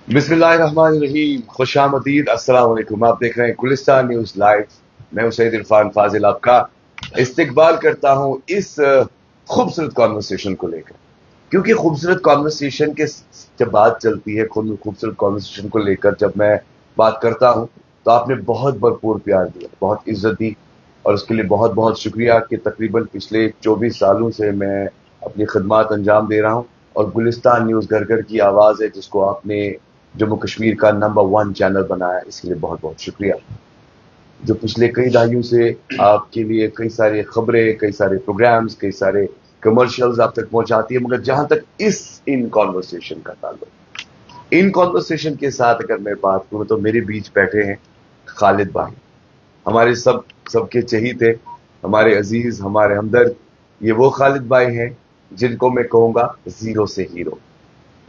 बिस्मिल्लाहिर्रहमानिर्रहीम, खुश आमदीद, अस्सलाम वालेकुम। आप देख रहे हैं गुलिस्तान न्यूज़ लाइव। मैं सैयद इरफान फाजिल आपका इस्तकबाल करता हूं इस खूबसूरत कॉन्वर्सेशन को लेकर, क्योंकि खूबसूरत कॉन्वर्सेशन के जब बात चलती है, खूबसूरत कॉन्वर्सेशन को लेकर जब मैं बात करता हूं तो आपने बहुत भरपूर प्यार दिया, बहुत इज्जत दी, और उसके लिए बहुत बहुत शुक्रिया कि तकरीबन पिछले 24 सालों से मैं अपनी खिदमत अंजाम दे रहा हूं, और गुलिस्तान न्यूज़ घर घर की आवाज़ है जिसको आपने जम्मू कश्मीर का नंबर 1 चैनल बनाया, इसके लिए बहुत बहुत शुक्रिया। जो पिछले कई दहाइयों से आपके लिए कई सारी खबरें, कई सारे प्रोग्राम्स, कई सारे कमर्शियल्स आप तक पहुंचाती है, मगर जहां तक इन कॉन्वर्सेशन का ताल्लुक, इन कॉन्वर्सेशन के साथ अगर मैं बात करूं तो मेरे बीच बैठे हैं खालिद भाई, हमारे सबके चहीते, हमारे अजीज, हमारे हमदर्द। ये वो खालिद भाई हैं जिनको मैं कहूंगा जीरो से हीरो,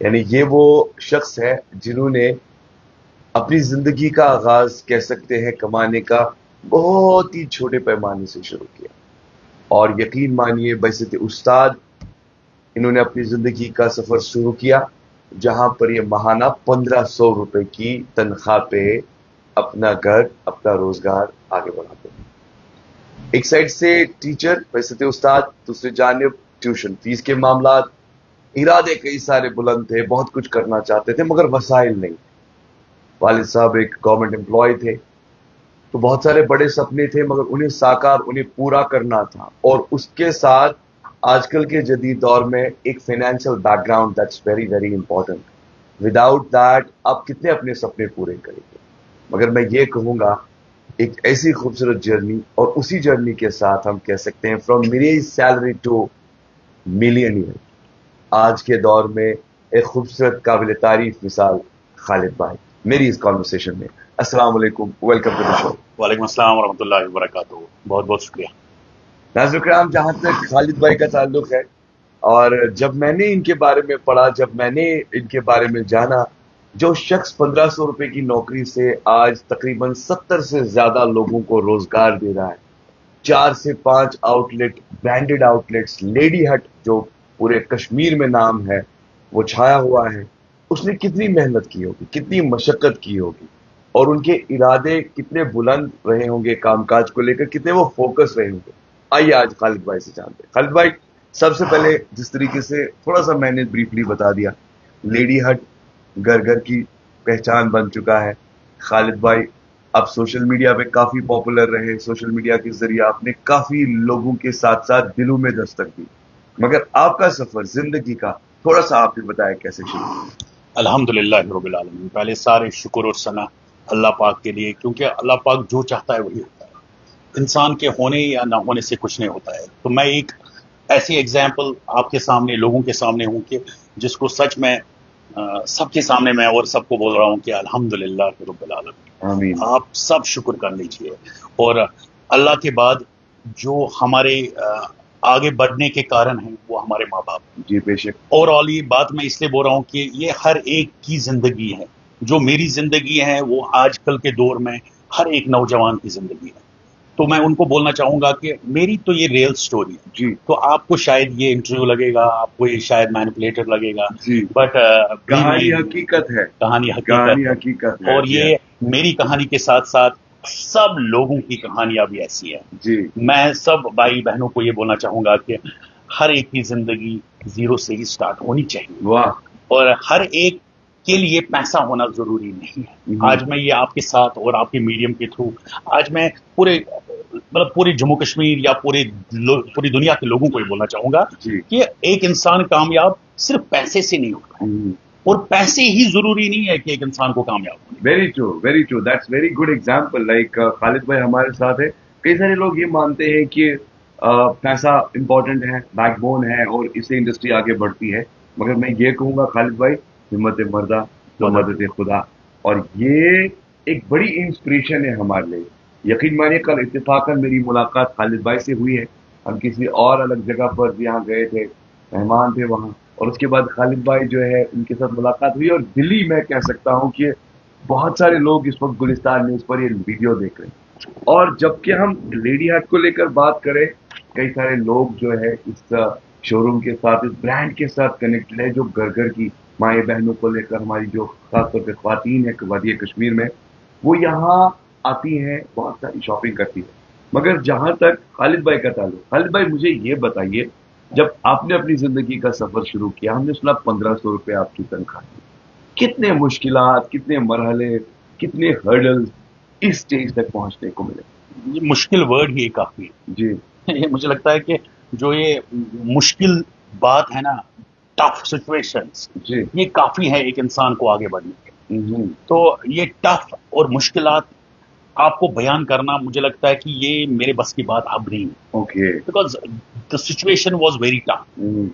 यानी ये वो शख्स है जिन्होंने अपनी जिंदगी का आगाज कह सकते हैं कमाने का बहुत ही छोटे पैमाने से शुरू किया, और यकीन मानिए बैसत उस्ताद इन्होंने अपनी जिंदगी का सफर शुरू किया जहां पर ये महाना 1500 रुपए की तनख्वाह पे अपना घर, अपना रोजगार आगे बढ़ाते हैं। एक साइड से टीचर बैसत उस्ताद, दूसरी जानिब ट्यूशन फीस के मामला, इरादे कई सारे बुलंद थे, बहुत कुछ करना चाहते थे मगर वसाइल नहीं। वालिद साहब एक गवर्नमेंट एम्प्लॉय थे, तो बहुत सारे बड़े सपने थे मगर उन्हें पूरा करना था, और उसके साथ आजकल के जदीद दौर में एक financial background that's very very important. Without that आप कितने अपने सपने पूरे करेंगे। मगर मैं ये कहूंगा एक ऐसी खूबसूरत जर्नी, और उसी जर्नी के साथ हम कह सकते हैं from mini salary to millionaire, आज के दौर में एक खूबसूरत काबिल तारीफ मिसाल खालिद भाई मेरी इस कॉन्वर्सेशन में। अस्सलाम वालेकुम, वेलकम टू द शो। वालेकुम अस्सलाम वरहमतुल्लाहि वबरकातुहू। बहुत बहुत शुक्रिया। नाज़रीन किराम, जहां तक खालिद भाई का ताल्लुक है, और जब मैंने इनके बारे में पढ़ा, जब मैंने इनके बारे में जाना, जो शख्स 1500 रुपए की नौकरी से आज तकरीबन 70 से ज्यादा लोगों को रोजगार दे रहा है, 4 से 5 आउटलेट, ब्रांडेड आउटलेट्स, लेडी हट जो पूरे कश्मीर में नाम है वो छाया हुआ है, उसने कितनी मेहनत की होगी, कितनी मशक्कत की होगी, और उनके इरादे कितने बुलंद रहे होंगे, कामकाज को लेकर कितने वो फोकस रहे होंगे। आइए आज खालिद भाई से जानते हैं। खालिद भाई, सबसे पहले जिस तरीके से थोड़ा सा मैंने ब्रीफली बता दिया, लेडी हट घर घर की पहचान बन चुका है। खालिद भाई, आप सोशल मीडिया पे काफी पॉपुलर रहे, सोशल मीडिया के जरिए आपने काफी लोगों के साथ साथ दिलों में दस्तक दी, मगर आपका सफर जिंदगी का थोड़ा सा आप ही बताएं कैसे शुरू हुआ? अल्हम्दुलिल्लाह रब्बिल आलमीन। पहले सारे शुक्र और सना अल्लाह पाक के लिए, क्योंकि अल्लाह पाक जो चाहता है वही होता है। इंसान के होने या ना होने से कुछ नहीं होता है। तो मैं एक ऐसी एग्जाम्पल आपके सामने, लोगों के सामने हूँ कि जिसको सच में सबके सामने मैं और सबको बोल रहा हूँ कि अल्हम्दुलिल्लाह रब्बिल आलमीन। आमीन। आप सब शुक्र कर लीजिए। और अल्लाह के बाद जो हमारे आगे बढ़ने के कारण हैं वो हमारे माँ बाप। जी बेशक। ओवरऑल ये बात मैं इसलिए बोल रहा हूँ कि ये हर एक की जिंदगी है। जो मेरी जिंदगी है वो आजकल के दौर में हर एक नौजवान की जिंदगी है। तो मैं उनको बोलना चाहूंगा कि मेरी तो ये रियल स्टोरी है जी। तो आपको शायद ये इंटरव्यू लगेगा, आपको ये शायद मैनिपुलेटर लगेगा, जी, बट कहानी हकीकत है, कहानी कहानी हकीकत है। हकीकत है। और ये मेरी कहानी के साथ साथ सब लोगों की कहानियां भी ऐसी है। जी मैं सब भाई बहनों को ये बोलना चाहूंगा कि हर एक की जिंदगी जीरो से ही स्टार्ट होनी चाहिए, वाह। और हर एक के लिए पैसा होना जरूरी नहीं है। आज मैं ये आपके साथ और आपके मीडियम के थ्रू आज मैं पूरे जम्मू कश्मीर या पूरी दुनिया के लोगों को ये बोलना चाहूंगा जी। कि एक इंसान कामयाब सिर्फ पैसे से नहीं होता है, और पैसे ही जरूरी नहीं है कि एक इंसान को कामयाब हो। Very true, very true, that's very good example. Like Khalid भाई हमारे साथ है। कई सारे लोग ये मानते हैं कि पैसा इंपॉर्टेंट है, बैकबोन है, और इससे इंडस्ट्री आगे बढ़ती है, मगर मैं ये कहूंगा खालिद भाई, हिम्मत मर्दा तो मदद खुदा, और ये एक बड़ी इंस्पिरेशन है हमारे लिए। यकीन मानिए, कल इत्तेफाकन मेरी मुलाकात खालिद भाई से हुई है। हम किसी और अलग जगह पर यहाँ गए थे, मेहमान थे वहाँ, और उसके बाद खालिद भाई जो है उनके साथ मुलाकात हुई, और दिल्ली मैं कह सकता हूँ कि बहुत सारे लोग इस वक्त गुलिस्तान न्यूज पर ये वीडियो देख रहे हैं। और जबकि हम लेडी हार्ट को लेकर बात करें, कई सारे लोग जो है इस शोरूम के साथ, इस ब्रांड के साथ कनेक्टेड है, जो घर घर की माए बहनों को लेकर, हमारी जो खास तौर पे ख्वातीन है वादी कश्मीर में, वो यहाँ आती हैं, बहुत सारी शॉपिंग करती है. मगर जहां तक खालिद भाई का ताल्लुक, खालिद भाई मुझे ये बताइए, जब आपने अपनी जिंदगी का सफर शुरू किया, हमने सुना 1500 रुपये आपकी तनख्वाह थी, कितने मुश्किलात, कितने मरहले, कितने हर्डल्स इस स्टेज तक पहुंचने को मिले? ये मुश्किल वर्ड ही काफी है जी. ये मुझे लगता है कि जो ये मुश्किल बात है ना, टफ सिचुएशंस, जी. ये काफी है एक इंसान को आगे बढ़ने के. हम्म. तो ये टफ और मुश्किलात आपको बयान करना, मुझे लगता है कि ये मेरे बस की बात अब नहीं है, okay. Because the situation was very tough. Hmm.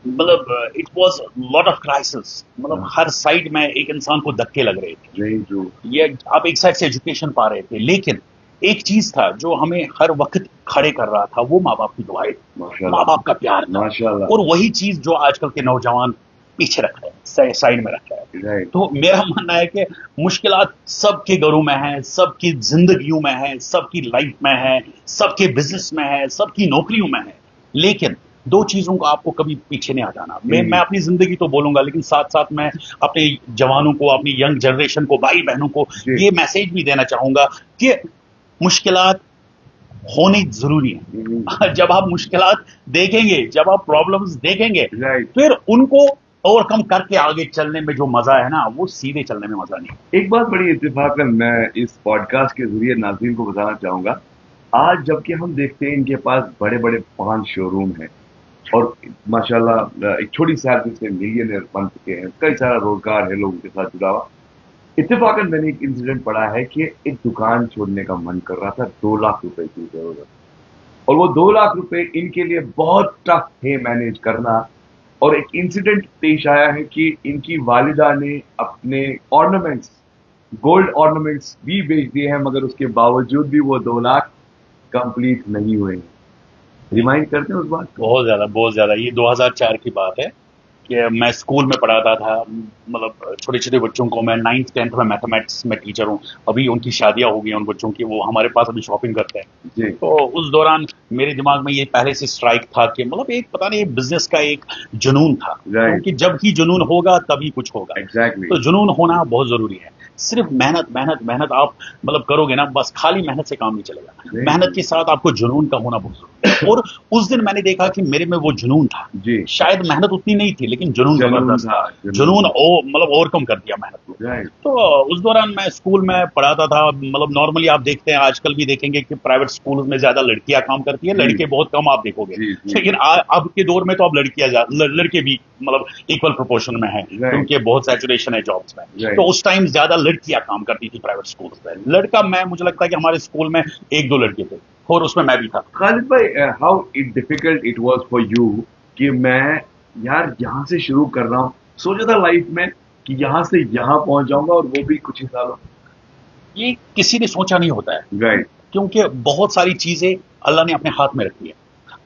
मतलब it was lot of crisis. मतलब हर साइड में एक इंसान को धक्के लग रहे थे. Very true. ये आप एक साइड से एजुकेशन पा रहे थे, लेकिन एक चीज था जो हमें हर वक्त खड़े कर रहा था, वो माँ बाप की दुआएं, माशाल्लाह. माँ बाप का प्यार था. माशाल्लाह. और वही चीज जो आजकल के नौजवान पीछे रख रहे हैं, साइड में रख रहे हैं. राइट. तो मेरा मानना है कि मुश्किलात सबके घरों में हैं, सबकी जिंदगियों में हैं, सबकी लाइफ में है, सबके बिजनेस में है, सबकी नौकरियों में है, लेकिन दो चीजों को आपको कभी पीछे नहीं हटाना. मैं अपनी जिंदगी तो बोलूंगा, लेकिन साथ साथ मैं अपने जवानों को, अपनी यंग जनरेशन को, भाई बहनों को ये मैसेज भी देना चाहूंगा कि मुश्किलात होनी जरूरी है. जब आप मुश्किलात देखेंगे, जब आप प्रॉब्लम्स देखेंगे, राइट. फिर उनको ओवरकम करके आगे चलने में जो मजा है ना, वो सीधे चलने में मजा नहीं. एक बात बड़ी इत्तेफाकन मैं इस पॉडकास्ट के जरिए नाज़रीन को बताना चाहूंगा, आज जबकि हम देखते हैं इनके पास बड़े बड़े 5 शोरूम हैं और माशाल्लाह एक छोटी सैलरी से मिलियनर बन चुके हैं, कई सारा रोजगार है लोगों के साथ जुड़ा हुआ. इत्तेफाकन मैंने एक इंसिडेंट पढ़ा है कि एक दुकान छोड़ने का मन कर रहा था, 2 लाख रुपए की जरूरत, और वो 2 लाख रुपए इनके लिए बहुत टफ थे मैनेज करना. और एक इंसिडेंट पेश आया है कि इनकी वालिदा ने अपने ऑर्नामेंट्स, गोल्ड ऑर्नामेंट्स भी बेच दिए हैं, मगर उसके बावजूद भी वो 2 लाख कंप्लीट नहीं हुए. रिमाइंड करते हैं उस बात को? बहुत ज्यादा. ये 2004 की बात है कि मैं स्कूल में पढ़ाता था. मतलब छोटे छोटे बच्चों को, मैं 9th 10th में मैथमेटिक्स में टीचर हूँ. अभी उनकी शादियां हो गई हैं उन बच्चों की, वो हमारे पास अभी शॉपिंग करते हैं. जी. तो उस दौरान मेरे दिमाग में ये पहले से स्ट्राइक था कि मतलब एक पता नहीं बिजनेस का एक जुनून था, क्योंकि जब ही जुनून होगा तभी कुछ होगा. एग्जैक्टली. तो जुनून होना बहुत जरूरी है. सिर्फ मेहनत मेहनत मेहनत आप मतलब करोगे ना, बस खाली मेहनत से काम नहीं चलेगा. मेहनत के साथ आपको जुनून का होना बहुत जरूरी है. और उस दिन मैंने देखा कि मेरे में वो जुनून था. जी. शायद मेहनत उतनी नहीं थी, लेकिन जुनून जबरदस्त था. जुनून मतलब ओवरकम कर दिया मेहनत को. राइट. तो उस दौरान मैं स्कूल में पढ़ाता था. मतलब नॉर्मली आप देखते हैं, आजकल भी देखेंगे कि प्राइवेट स्कूल में ज्यादा लड़कियां काम करती है, लड़के बहुत कम आप देखोगे. लेकिन अब के दौर में तो अब लड़के भी मतलब इक्वल प्रोपोर्शन में है, क्योंकि बहुत सैचुरेशन है जॉब्स में. तो उस टाइम ज्यादा लड़कियां काम करती थी प्राइवेट स्कूल में. लड़का मुझे लगता है कि हमारे स्कूल में 1-2 लड़के थे, और उसमें मैं भी था. खालिद भाई, how difficult it was for you कि मैं यार यहाँ से शुरू कर रहा हूँ, सोचा था लाइफ में कि यहाँ से यहाँ पहुंच जाऊंगा, और वो भी कुछ ही सालों. ये किसी ने सोचा नहीं होता है. राइट. क्योंकि बहुत सारी चीजें अल्लाह ने अपने हाथ में रखी है.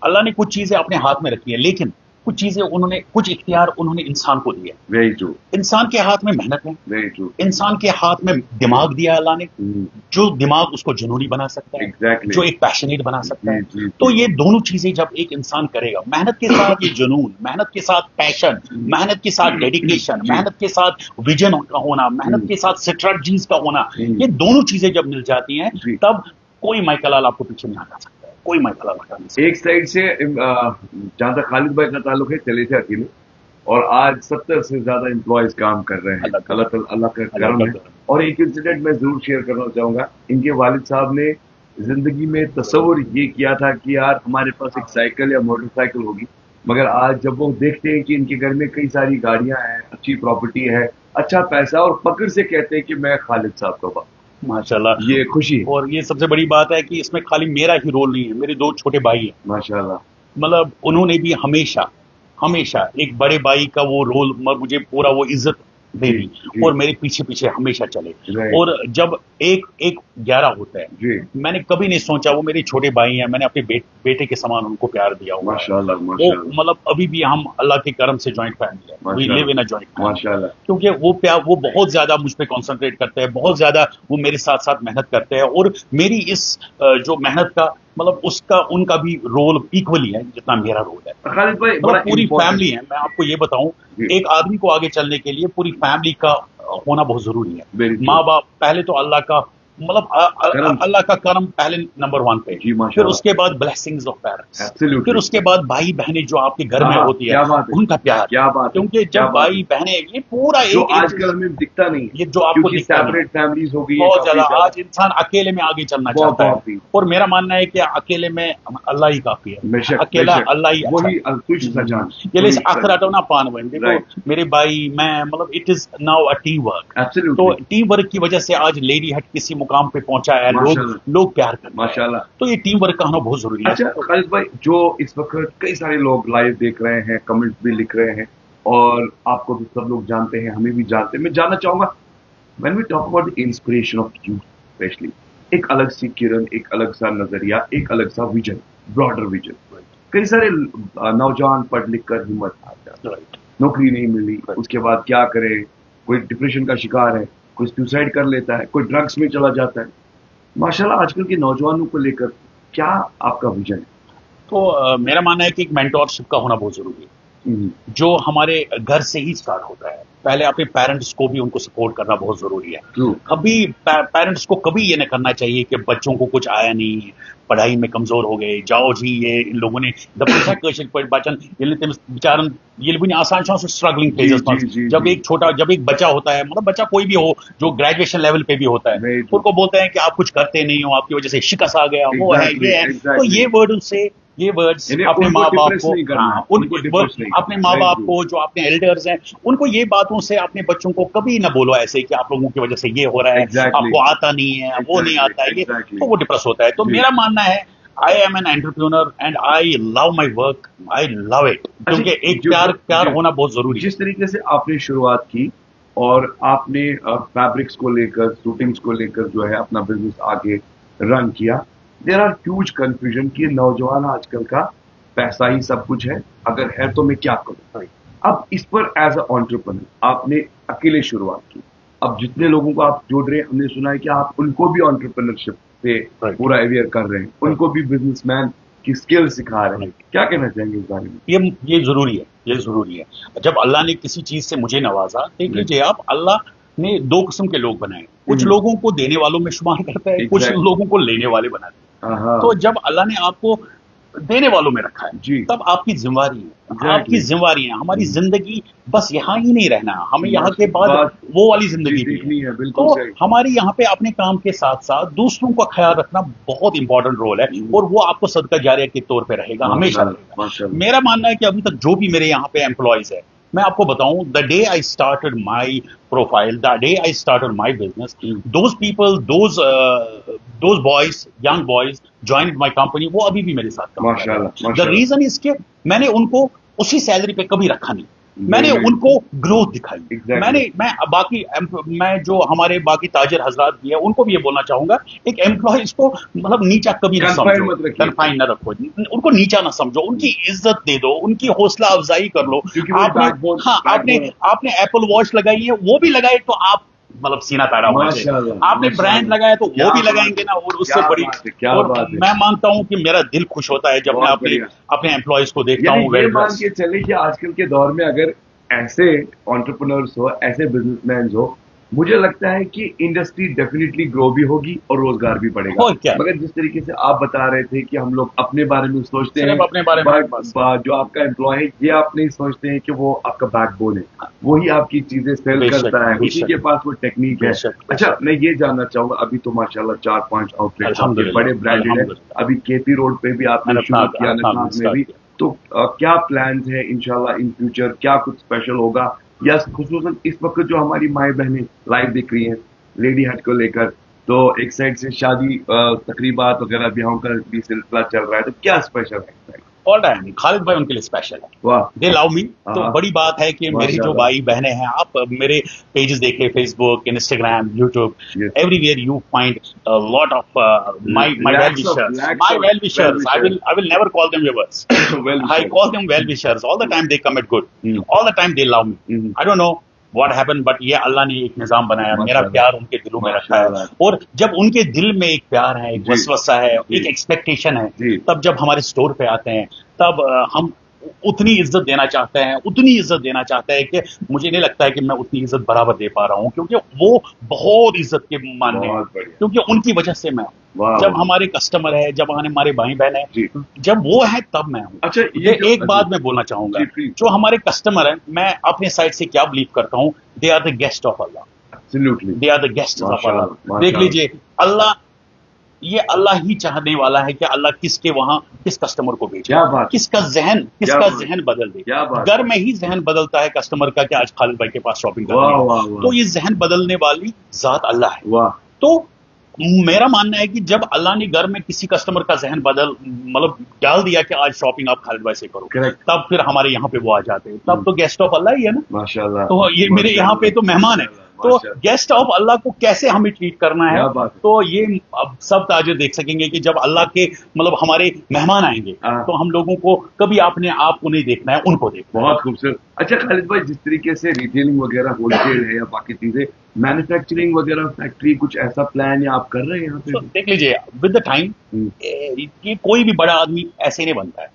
अल्लाह ने कुछ चीजें अपने हाथ में रखी है, लेकिन कुछ चीजें कुछ इख्तियार उन्होंने इंसान को दिया. Very true. इंसान के हाथ में मेहनत है. Very true. इंसान के हाथ में दिमाग दिया अल्लाह ने, जो दिमाग उसको जुनूनी बना सकता है. Exactly. जो एक पैशनेट बना सकता है. जी. तो ये दोनों चीजें जब एक इंसान करेगा, मेहनत के साथ ये जुनून, मेहनत के साथ पैशन, मेहनत के साथ डेडिकेशन, मेहनत के साथ विजन का होना, मेहनत के साथ स्ट्रेटजीज का होना, ये दोनों चीजें जब मिल जाती हैं, तब कोई माइकलाल आपको पीछे नहीं हटा सकता है. कोई माइकलाल हटा नहीं सकता. एक साइड से जहां तक खालिद भाई का ताल्लुक है, चले थे अकेले, और आज 70 से ज्यादा एम्प्लॉयज काम कर रहे हैं. अल्लाह का करम है. और एक इंसिडेंट मैं जरूर शेयर करना चाहूंगा. इनके वालिद साहब ने जिंदगी में तस्वुर ये किया था कि यार हमारे पास एक साइकिल या मोटरसाइकिल होगी, मगर आज जब वो देखते हैं कि इनके घर में कई सारी गाड़ियां हैं, अच्छी प्रॉपर्टी है, अच्छा पैसा, और फक्र से कहते हैं कि मैं खालिद साहब का बाप. माशाल्लाह, ये खुशी. और ये सबसे बड़ी बात है कि इसमें खाली मेरा ही रोल नहीं है, मेरे 2 छोटे भाई हैं. माशाल्लाह. मतलब उन्होंने भी हमेशा एक बड़े भाई का वो रोल, मुझे पूरा वो इज्जत दे दी, और मेरे पीछे पीछे हमेशा चले. और जब एक 11 होता है, मैंने कभी नहीं सोचा, वो मेरे छोटे भाई हैं, मैंने अपने बेटे के समान उनको प्यार दिया हुआ. माशाल्लाह. मतलब अभी भी हम अल्लाह के करम से जॉइंट फैमिली है. We live in a joint family. माशाल्लाह. क्योंकि वो प्यार, वो बहुत ज्यादा मुझ पे कंसंट्रेट करते हैं, बहुत ज्यादा वो मेरे साथ साथ मेहनत करते हैं, और मेरी इस जो मेहनत का मतलब उसका उनका भी रोल इक्वली है जितना मेरा रोल है. खालिद भाई मतलब पूरी फैमिली है. मैं आपको ये बताऊं, एक आदमी को आगे चलने के लिए पूरी फैमिली का होना बहुत जरूरी है. माँ बाप पहले तो अल्लाह का मतलब अल्लाह का करम पहले नंबर 1 पे, फिर उसके बाद ब्लेसिंग्स ऑफ पेरेंट्स, फिर उसके बाद भाई बहनें जो आपके घर में होती है उनका प्यार. क्योंकि जब भाई बहनें ये पूरा एक आजकल हमें दिखता नहीं, ये जो आपको सेपरेट फैमिलीज हो गई बहुत ज्यादा. आज इंसान अकेले में आगे चलना चाहता है, और मेरा मानना है कि अकेले में अल्लाह ही काफी है. अकेला अल्लाह ही आखिरटोना पान बन. देखो मेरे भाई मैं मतलब it is now a team work. तो टीम वर्क की वजह से आज लेडी हट किसी मुकाम पे पहुंचा है. लोग प्यार करते हैं माशाल्लाह. तो ये टीम वर्क का होना बहुत जरूरी है. अच्छा खालिद भाई, जो इस वक्त कई सारे लोग लाइव देख रहे हैं, कमेंट्स भी लिख रहे हैं, और आपको भी सब लोग जानते हैं, हमें भी जानते हैं, मैं जानना चाहूंगा when we talk about the inspiration of youth specially, एक अलग सी किरण, एक अलग सा नजरिया, एक अलग सा विजन, ब्रॉडर विजन. कई सारे नौजवान पढ़ लिख कर हिम्मत हार, नौकरी नहीं मिली, उसके बाद क्या करे, कोई डिप्रेशन का शिकार है, कोई सुसाइड कर लेता है, कोई ड्रग्स में चला जाता है. माशाल्लाह आजकल के नौजवानों को लेकर क्या आपका विजन है? तो मेरा मानना है कि एक मेंटोरशिप का होना बहुत जरूरी है, जो हमारे घर से ही स्टार्ट होता है. पहले अपने पेरेंट्स को भी उनको सपोर्ट करना बहुत जरूरी है. कभी पेरेंट्स को कभी ये नहीं करना चाहिए कि बच्चों को कुछ आया नहीं, पढ़ाई में कमजोर हो गए, जाओ जी ये इन लोगों ने बचन ये आसान से स्ट्रगलिंग फेजेस. जब एक बच्चा होता है, मतलब बच्चा कोई भी हो जो ग्रेजुएशन लेवल पे भी होता है, उनको बोलते हैं कि आप कुछ करते नहीं हो, आपकी वजह से शिकस्त आ गया, वो है ये है. तो ये वर्ड्स अपने माँ बाप को, अपने माँ बाप को, जो अपने एल्डर्स हैं, उनको ये बातों से अपने बच्चों को कभी ना बोलो ऐसे कि आप लोगों की वजह से ये हो रहा है, आपको आता नहीं है, वो नहीं आता है, ये तो वो डिप्रेस होता है. तो मेरा मानना है I am an entrepreneur and I love my work. I love it. क्योंकि एक प्यार होना बहुत जरूरी है. जिस तरीके से आपने शुरुआत की और आपने फैब्रिक्स को लेकर, शूटिंग्स को लेकर जो है अपना बिजनेस आगे रन किया, देयर आर ह्यूज कंफ्यूजन कि नौजवान आजकल का पैसा ही सब कुछ है, अगर है तो मैं क्या करूं. अब इस पर एज अ एंटरप्रेन्योर आपने अकेले शुरुआत की, अब जितने लोगों को आप जोड़ रहे हैं, हमने सुना है कि आप उनको भी एंटरप्रेन्योरशिप पे पूरा अवेयर कर रहे हैं, उनको भी बिजनेसमैन की स्किल सिखा रहे हैं. क्या कहना चाहेंगे इस बारे में? ये जरूरी है. जब अल्लाह ने किसी चीज से मुझे नवाजा, देख लीजिए आप, अल्लाह ने 2 किस्म के लोग बनाए. कुछ लोगों को देने वालों में शुमार करता है, कुछ लोगों को लेने वाले बनाते हैं. तो जब अल्लाह ने आपको देने वालों में रखा है, तब आपकी जिम्मेवारी है, आपकी जिम्मेवारी है. हमारी जिंदगी बस यहाँ ही नहीं रहना, हमें यहाँ के बाद वो वाली जिंदगी भी है. तो हमारी यहाँ पे अपने काम के साथ साथ दूसरों का ख्याल रखना बहुत इंपॉर्टेंट रोल है, और वो आपको सदका जारिया के तौर पे रहेगा, हमेशा रहेगा. मेरा मानना है कि अभी तक जो भी मेरे यहाँ पे एम्प्लॉयज है, मैं आपको बताऊं, the day I started my profile, the day I started my business, those people, those boys, young boys joined my company, वो अभी भी मेरे साथ काम कर रहे हैं. द रीजन इज के मैंने उनको उसी सैलरी पे कभी रखा नहीं, मैंने उनको ग्रोथ दिखाई. मैं जो हमारे बाकी ताजिर हजरात भी है, उनको भी ये बोलना चाहूंगा, एक एम्प्लॉयज को मतलब नीचा कभी ना समझो, कन्फाइन ना रखो, उनको नीचा ना समझो, उनकी इज्जत दे दो, उनकी हौसला अफजाई कर लो. आपने एप्पल वॉच लगाई है, वो भी लगाए तो आप मतलब सीना ताड़ा होना चाहिए. आपने ब्रांड लगाया तो वो भी लगाएंगे ना, और उससे बड़ी. और मैं मानता हूं कि मेरा दिल खुश होता है जब मैं अपने एम्प्लॉयज को देखता हूं. ये मान के चले कि आजकल के दौर में अगर ऐसे एंटरप्रेन्योर्स हो, ऐसे बिजनेसमैन हो, मुझे लगता है कि इंडस्ट्री डेफिनेटली ग्रो भी होगी और रोजगार भी बढ़ेगा. मगर जिस तरीके से आप बता रहे थे कि हम लोग अपने बारे में सोचते हैं, अपने बारे में जो आपका एम्प्लॉय है, ये आप नहीं सोचते हैं कि वो आपका बैकबोन है, वही आपकी चीजें सेल करता है, उसी के पास वो टेक्निक है. अच्छा, मैं ये जानना चाहूंगा, अभी तो माशाल्लाह 4-5 आउटलेट बड़े ब्रांडेड है, अभी केपी रोड पे भी आपने शुरू किया, अनंतनाग में भी, तो क्या प्लान्स है इंशाल्लाह इन फ्यूचर, क्या कुछ स्पेशल होगा, या खुसूसन इस वक्त जो हमारी माएँ बहनें लाइव दिख रही हैं लेडी हट को लेकर, तो एक साइड से शादी तकरीबात वगैरह ब्याहों का भी सिलसिला चल रहा है, तो क्या स्पेशल है? ऑल टाइम खालिद भाई उनके लिए स्पेशल है, दे लव मी. तो बड़ी बात है कि मेरी जो भाई बहनें हैं, आप मेरे पेजेस देखें, Facebook, Instagram, YouTube, everywhere you find a lot of my well-wishers. I will never call them viewers. I call them well-wishers. All the time they comment good. All the time they love me. I don't know. What happen, but ये अल्लाह ने एक निजाम बनाया, मेरा प्यार उनके दिलों में रखा है, और जब उनके दिल में एक प्यार है, एक वसवसा है, एक एक्सपेक्टेशन है, तब जब हमारे स्टोर पे आते हैं तब हम उतनी इज्जत देना चाहते हैं, उतनी इज्जत देना चाहते हैं कि मुझे नहीं लगता है कि मैं उतनी इज्जत बराबर दे पा रहा हूं, क्योंकि वो बहुत इज्जत के मानने हैं, क्योंकि उनकी वजह से मैं हूं। जब हमारे कस्टमर है, जब हमारे भाई बहन है, जब वो है तब मैं हूं। अच्छा, ये एक बात मैं बोलना चाहूंगा, जो हमारे कस्टमर है, मैं अपने साइड से क्या बिलीव करता हूं, they are the guest of Allah, they are the guest of Allah. देख लीजिए, अल्लाह, ये अल्लाह ही चाहने वाला है कि अल्लाह किसके वहां किस कस्टमर को भेजे, किसका जहन बदल दे। घर में ही जहन बदलता है कस्टमर का कि आज खालिद भाई के पास शॉपिंग करनी है, तो ये जहन बदलने वाली जात अल्लाह है। तो मेरा मानना है कि जब अल्लाह ने घर में किसी कस्टमर का जहन मतलब डाल दिया कि आज शॉपिंग आप खालिद भाई से करो, तब फिर हमारे यहाँ पे वो आ जाते हैं, तब तो गेस्ट ऑफ अल्लाह ही है ना, माशाल्लाह। तो ये मेरे यहाँ पे तो मेहमान है, तो गेस्ट ऑफ अल्लाह को कैसे हमें ट्रीट करना है, तो ये अब सब ताजर देख सकेंगे कि जब अल्लाह के मतलब हमारे मेहमान आएंगे तो हम लोगों को कभी अपने आप को नहीं देखना है, उनको देखना है। बहुत खूबसूरत। अच्छा खालिद भाई, जिस तरीके से रिटेलिंग वगैरह होलसेल है या बाकी चीजें, मैन्युफैक्चरिंग वगैरह फैक्ट्री, कुछ ऐसा प्लान या आप कर रहे हैं यहाँ पे? देख लीजिए, विद द टाइम ये कोई भी बड़ा आदमी ऐसे नहीं बनता है,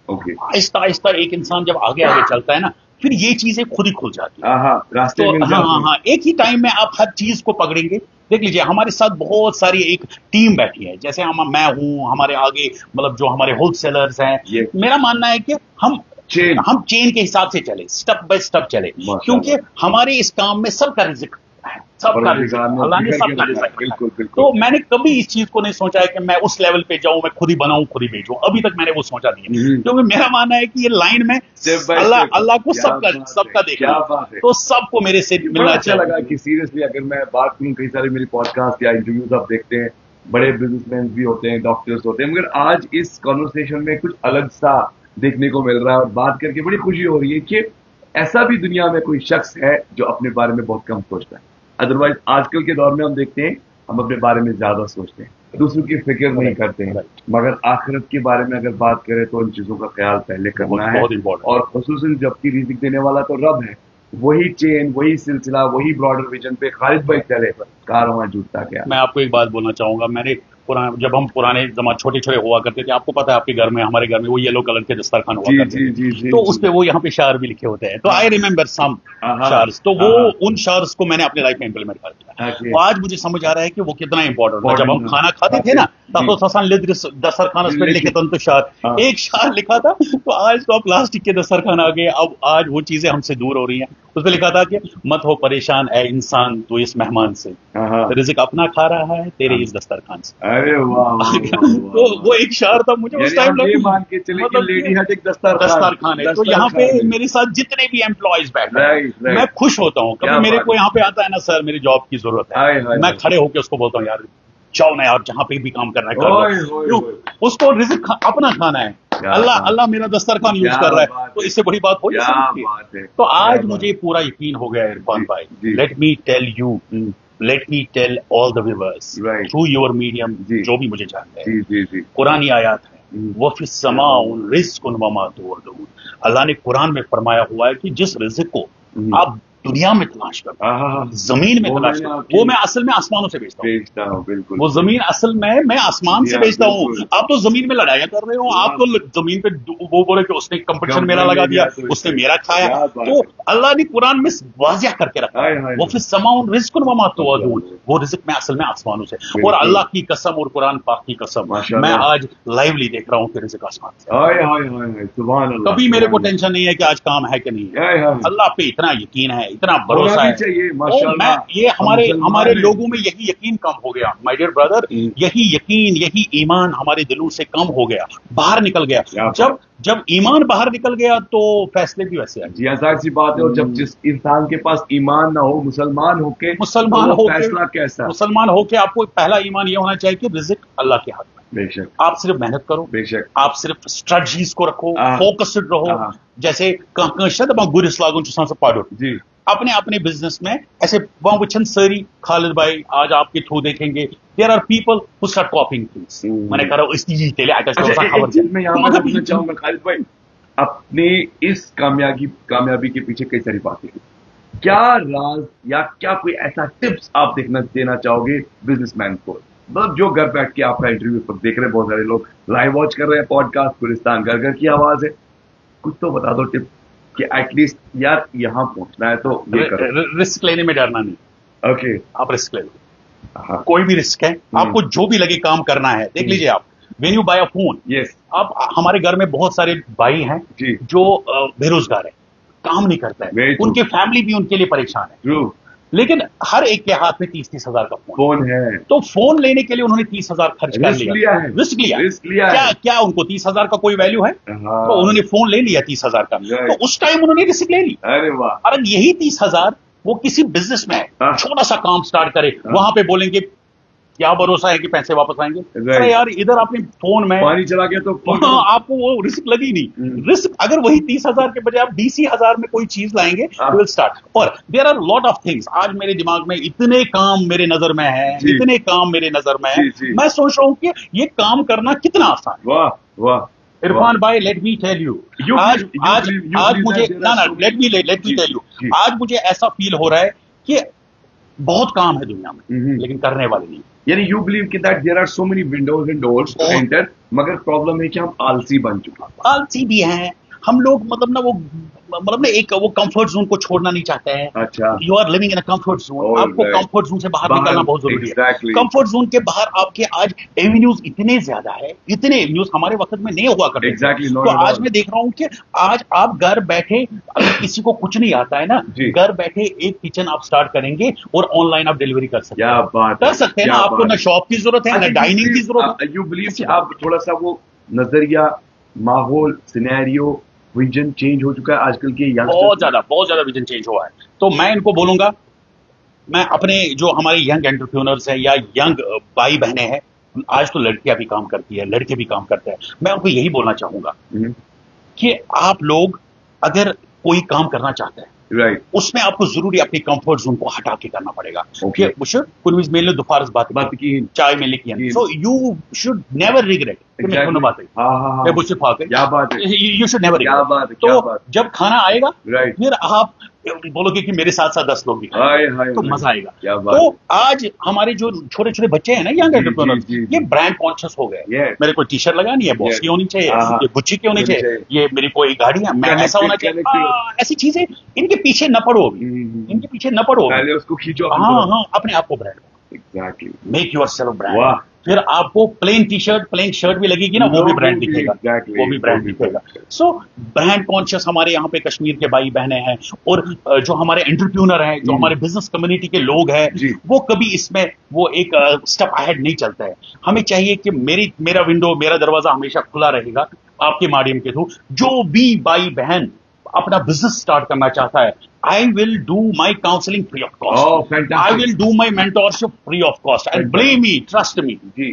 आहिस्ता आहिस्ता एक इंसान जब आगे आगे चलता है ना, फिर ये चीजें खुद ही खुल जाती है, रास्ते मिल जाते हैं। हाँ, एक ही टाइम में आप हर चीज को पकड़ेंगे। देख लीजिए, हमारे साथ बहुत सारी एक टीम बैठी है, जैसे मैं हूँ, हमारे आगे मतलब जो हमारे होलसेलर्स हैं, मेरा मानना है कि हम चेन के हिसाब से चले, स्टेप बाय स्टेप चले, क्योंकि हमारे इस काम में सबका रिज़्क है, सबका रिज़्क अल्लाह ने सबका रिज़्क। बिल्कुल। तो मैंने कभी इस चीज को नहीं सोचा है कि मैं उस लेवल पे जाऊं, मैं खुद ही बनाऊं, खुद ही बेचूं, अभी तक मैंने वो सोचा नहीं है, क्योंकि मेरा मानना है कि ये लाइन में अल्लाह को सबका देखना, तो सबको मेरे से मिलना चाहिए। अच्छा लगा कि सीरियसली अगर मैं बात करूं, कई सारे मेरे पॉडकास्ट या इंटरव्यूज आप देखते हैं, बड़े बिजनेसमैन भी होते हैं, डॉक्टर्स होते हैं, मगर आज इस कॉन्वर्सेशन में कुछ अलग सा देखने को मिल रहा है, और बात करके बड़ी खुशी हो रही है कि ऐसा भी दुनिया में कोई शख्स है जो अपने बारे में बहुत कम सोचता है। अदरवाइज आजकल के दौर में हम देखते हैं, हम अपने बारे में ज्यादा सोचते हैं, दूसरों की फिक्र नहीं करते हैं, मगर आखिरत के बारे में अगर बात करें तो उन चीजों का ख्याल पहले करना है, और खुसूसन जबकि रिज़्क देने वाला तो रब है, वही चेन, वही सिलसिला, वही ब्रॉडर विजन पे खालिद भाई चले, कारवां जुटता गया। मैं आपको एक बात बोलना चाहूंगा, मैंने जब हम पुराने जमाने छोटे छोटे हुआ करते थे, आपको पता है आपके घर में, हमारे घर में वो येलो कलर के दस्तरखान हुआ करते थे, तो उस पे वो यहाँ पे शायर भी लिखे होते हैं, तो आई रिमेम्बर सम शायर्स, तो वो उन शायर्स को मैंने अपनी लाइफ में इम्प्लीमेंट कर दिया। तो आज मुझे समझ आ रहा है कि वो कितना इंपॉर्टेंट था। जब हम खाना खाते थे ना, तब तो ससान दस्तरखान उस पर लिखे तो शायर, एक शायर लिखा था, तो आज तो प्लास्टिक के दस्तरखान आ गए, अब आज वो चीजें हमसे दूर हो रही हैं। उस पर लिखा था कि मत हो परेशान ऐ इंसान तो इस मेहमान से, रिज़्क अपना खा रहा है तेरे इस दस्तरखान से। अरे वाह तो वो एक शायर था, मुझे उस टाइम मान के चले कि लेडी हट एक दस्तरखान है, तो यहाँ पे मेरे साथ जितने भी एम्प्लॉयज बैठे हैं, मैं खुश होता हूँ। कभी मेरे को यहाँ पे आता है ना, सर मेरी जॉब की जरूरत है, मैं खड़े होकर उसको बोलता हूँ, यार जाओ ना यार, जहाँ पे भी काम करना है कर, उसको रिज़्क अपना खाना है, अल्लाह मेरा दस्तरखान यूज कर रहा है, तो इससे बड़ी बात हो ही सकती है। तो आज मुझे पूरा यकीन हो गया इरफान भाई, let me tell you, let me tell all the viewers through your medium, जो भी मुझे जानते हैं, कुरानी आयत है, वफ़िस समाउन रिज़्कुन वमा तुअदून, अल्लाह ने कुरान में फरमाया हुआ है कि जिस रिज़्क को आप दुनिया में तलाश करता हूँ, जमीन में तलाश करता हूँ, वो मैं असल में आसमानों से बेचता हूँ। बिल्कुल, वो जमीन असल में मैं आसमान से बेचता हूँ। आप तो जमीन में लड़ाइयाँ कर रहे हो, आप तो जमीन पे वो बोले कि उसने कंपटीशन मेरा लगा दिया, उसने मेरा खाया, तो अल्लाह ने कुरान में वाज़िह करके रखा, वो फिर समाउन रिज़्कुन वमा तुअदून, वो रिज़्क में असल में आसमानों से, और अल्लाह की कसम और कुरान पाक की कसम, मैं आज लाइवली देख रहा हूँ कि रिज़्क आसमान से। कभी मेरे को टेंशन नहीं है कि आज काम है कि नहीं है, अल्लाह पे इतना यकीन है, इतना भरोसा है। तो मैं ये हमारे लोगों में यही यकीन कम हो गया, माय डियर ब्रदर, यही यकीन, यही ईमान हमारे दिलों से कम हो गया, बाहर निकल गया। जब ईमान बाहर निकल गया तो फैसले भी वैसे आए। जी आसान सी बात है, और जब जिस इंसान के पास ईमान ना हो, मुसलमान होके फैसला कैसा? मुसलमान होके आपको पहला ईमान ये होना चाहिए कि रिज़्क अल्लाह के हाथ में। बेशक आप सिर्फ मेहनत करो, बेशक आप सिर्फ स्ट्रेटजीज को रखो, फोकस्ड रहो, जैसे गुरिस लागुन पाडो जी, अपने बिजनेस में ऐसे वहां वचन सारी खालिद भाई आज आपके थ्रू देखेंगे, there are people who start copying things, मैंने कहा इस तेले मैं यहाँ पूछना चाहूंगा खालिद भाई, अपनी इस कामयाबी के पीछे कई सारी बातें हैं, کیا راز یا کیا کوئی ایسا ٹپس آپ دینا چاہو گے بزنس مین کو, مطلب جو گھر بیٹھ کے آپ کا انٹرویو دیکھ رہے ہیں, بہت سارے لوگ لائیو واچ کر رہے ہیں پوڈ کاسٹ گلستان گھر گھر کی آواز ہے, کچھ تو بتا دو ٹپ کہ ایٹ لیسٹ یار یہاں پہنچنا ہے تو یہ کرو. رسک لینے میں ڈرنا نہیں. اوکے, آپ رسک لے لو, کوئی بھی رسک ہے, آپ کو جو بھی لگے کام کرنا ہے. دیکھ لیجیے آپ, when you buy a phone, yes, آپ ہمارے گھر میں بہت سارے بھائی ہیں جی, جو بے روزگار ہیں, کام نہیں کرتا ہے, ان کے فیملی بھی ان کے لیے پریشان ہے, ٹرو, لیکن ہر ایک کے ہاتھ میں 30-30 ہزار کا فون ہے, تو فون لینے کے لیے انہوں نے 30 ہزار خرچ کر لیا, رسک لیا. کیا ان کو 30 ہزار کا کوئی ویلیو ہے؟ تو انہوں نے فون لے لیا 30 ہزار کا, تو اس ٹائم انہوں نے رسک لے لی. ارے واہ, اور یہی 30 ہزار وہ کسی بزنس میں چھوٹا سا کام سٹارٹ کرے, وہاں پہ بولیں گے کیا بھروسہ ہے کہ پیسے واپس آئیں گے؟ ارے یار ادھر آپ نے فون میں پانی چلا گیا تو آپ کو وہ رسک لگی نہیں. رسک اگر وہی 30 ہزار کے بجائے آپ 20 ہزار میں کوئی چیز لائیں گے, ول اسٹارٹ. اور there are lot of things. آج میرے دماغ میں اتنے کام میرے نظر میں ہے, اتنے کام میرے نظر میں ہے, میں سوچ رہا ہوں کہ یہ کام کرنا کتنا آسان ہے. واہ واہ, عرفان بھائی, لیٹ می ٹیل یو, آج مجھے لیٹ می ٹیل یو, آج مجھے ایسا فیل ہو رہا ہے کہ بہت کام ہے دنیا میں, لیکن کرنے والے نہیں. یعنی یو بلیو کہ that there are so many windows and doors to enter, مگر پرابلم ہے کہ ہم آلسی بن چکے ہیں. آلسی بھی ہیں ہم لوگ, مطلب نا وہ ایک وہ کمفرٹ زون کو چھوڑنا نہیں چاہتے ہیں. اچھا, you are living in comfort zone, آپ کو کمفرٹ زون سے باہر نکلنا بہت ضروری ہے. کمفرٹ زون کے باہر آپ کے آج ایونیوز اتنے زیادہ ہے, اتنے ایونیوز ہمارے وقت میں نہیں ہوا کرتے. تو آج میں دیکھ رہا ہوں کہ آج آپ گھر بیٹھے, اگر کسی کو کچھ نہیں آتا ہے نا, گھر بیٹھے ایک کچن آپ سٹارٹ کریں گے اور آن لائن آپ ڈیلیوری کر سکتے ہیں نا. آپ کو نہ شاپ کی ضرورت ہے نہ ڈائننگ کی ضرورت ہے. یو بلیو کہ آپ تھوڑا سا وہ نظریہ, ماحول, سینیریو, ویژن چینج ہو چکا ہے آج کل کے بہت زیادہ ویژن چینج ہوا ہے. تو میں ان کو بولوں گا, میں اپنے جو ہمارے ینگ انٹرپرینورز ہیں یا ینگ بھائی بہنیں ہیں, آج تو لڑکیاں بھی کام کرتی ہے, لڑکے بھی کام کرتے ہیں, میں ان کو یہی بولنا چاہوں گا کہ آپ لوگ اگر کوئی کام کرنا چاہتے ہیں, رائٹ, اس میں آپ کو ضروری اپنی کمفرٹ زون کو ہٹا کے کرنا پڑے گا. کنویز میل نے دوپہر بات کی, چائے میں لکھی, so you should never regret کہ میں کیوں نہ بات ہے, مجھ سے پھاک ہے, یو شوڈ نیور ریگریٹ. تو جب کھانا آئے گا پھر آپ بولو گے کہ میرے ساتھ 10 لوگ بھی کھائیں, تو مزہ آئے گا. تو آج ہمارے جو چھوٹے چھوٹے بچے ہیں نا, ینگ انٹرپرینورز, یہ برانڈ کانشیس ہو گئے. میرے کو ٹی شرٹ لگانی ہے, باس کی ہونی چاہیے, یہ گچی کی ہونی چاہیے, یہ میری کوئی گاڑی ہے, میں ایسا ہونا چاہیے. ایسی چیزیں ان کے پیچھے نہ پڑو, ان کے پیچھے نہ پڑو, اس کو کھینچو. ہاں, اپنے آپ کو brand, make yourself brand. پھر آپ کو plain T shirt, plain shirt بھی لگے گی نا, وہ بھی برانڈ دکھے گا, وہ بھی برانڈ دکھے گا. سو برانڈ کانشیس ہمارے یہاں پہ کشمیر کے بھائی بہنیں ہیں, اور جو ہمارے انٹرپرینر ہیں, جو ہمارے بزنس کمیونٹی کے لوگ ہیں, وہ کبھی اس میں وہ ایک اسٹیپ اہیڈ نہیں چلتا ہے. ہمیں چاہیے کہ میرا ونڈو, میرا دروازہ ہمیشہ کھلا رہے گا آپ کے ماڈیم کے تھرو. جو بھی بھائی بہن اپنا بزنس سٹارٹ کرنا چاہتا ہے, I will do my counseling free of cost. Oh, fantastic. I will do my mentorship free of cost. And believe me, trust me. جی,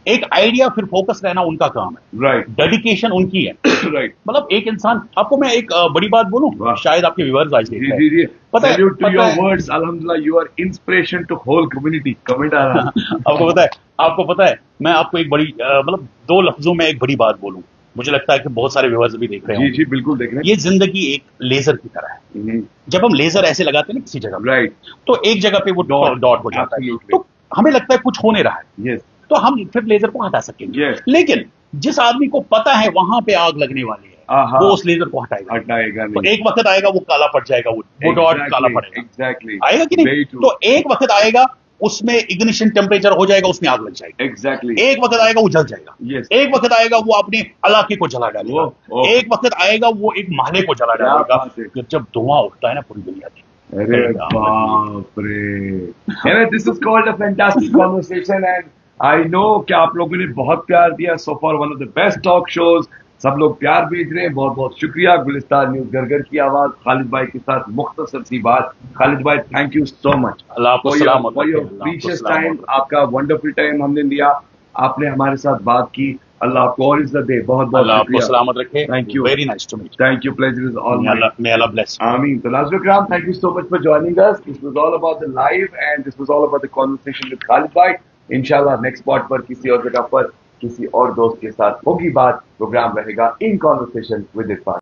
ایک آئیڈیا پھر فوکس رہنا ان کا کام ہے, رائٹ, ڈیڈیکیشن ان کی ہے. رائٹ. مطلب ایک انسان, آپ کو میں ایک بڑی بات بولوں, شاید آپ کے ویورز آج دیکھ رہے ہیں. جی, salute to your words. الحمدللہ, you are inspiration to whole community. Comment آ رہا. آپ کو پتا ہے, میں آپ کو ایک بڑی, مطلب 2 لفظوں میں ایک بڑی بات بولوں, مجھے لگتا ہے کہ بہت سارے ویورز بھی دیکھ رہے ہیں. جی, بالکل دیکھ رہے ہیں. یہ زندگی ایک لیزر کی طرح ہے. جب ہم لیزر ایسے لگاتے ہیں نا کسی جگہ, رائٹ, تو ایک جگہ پہ وہ ڈاٹ ہو جاتا ہے, تو ہمیں لگتا ہے کچھ ہونے رہا ہے, تو ہم پھر لیزر کو ہٹا سکیں گے. لیکن جس آدمی کو پتا ہے وہاں پہ آگ لگنے والی ہے, وہ اس لیزر کو ہٹائے گا. تو ایک وقت آئے گا وہ کالا پڑ جائے گا, وہ ڈاٹ کالا پڑے گا, آئے گا کہ نہیں. تو ایک وقت آئے گا اس میں اگنیشن ٹیمپریچر ہو جائے گا, اس میں آگ لگ جائے گی. ایگزیکٹلی. ایک وقت آئے گا وہ جل جائے گا. ایک وقت آئے گا وہ اپنے علاقے کو جلا ڈالے گا. ایک وقت آئے گا وہ ایک محلے کو جلا ڈالے گا. جب دھواں اٹھتا ہے نا پوری دنیا کی, ارے باپ رے, this is called a fantastic conversation. And I know کہ آپ لوگوں نے بہت پیار دیا. So for one of the best talk shows, سب لوگ پیار بھیج رہے ہیں, بہت بہت شکریہ. گلستان نیوز گھر گھر کی آواز, خالد بھائی کے ساتھ مختصر سی بات. خالد بھائی, thank you so much for your precious time. آپ کا ونڈرفل ٹائم ہم نے لیا, آپ نے ہمارے ساتھ بات کی. اللہ آپ کو اور عزت دے. بہت بہت اللہ آپ کو سلامت رکھے. Thank you, very nice to meet. Thank you. Pleasure is all mine. may Allah bless. آمین. تو ناظرین کرام, thank you so much for joining us. This was all about the live and this was all about the conversation with Khalid bhai. انشاءاللہ next spot پر کسی اور جگہ پر کسی اور دوست کے ساتھ ہوگی بات. پروگرام رہے گا ان کانورسیشن ود عرفان.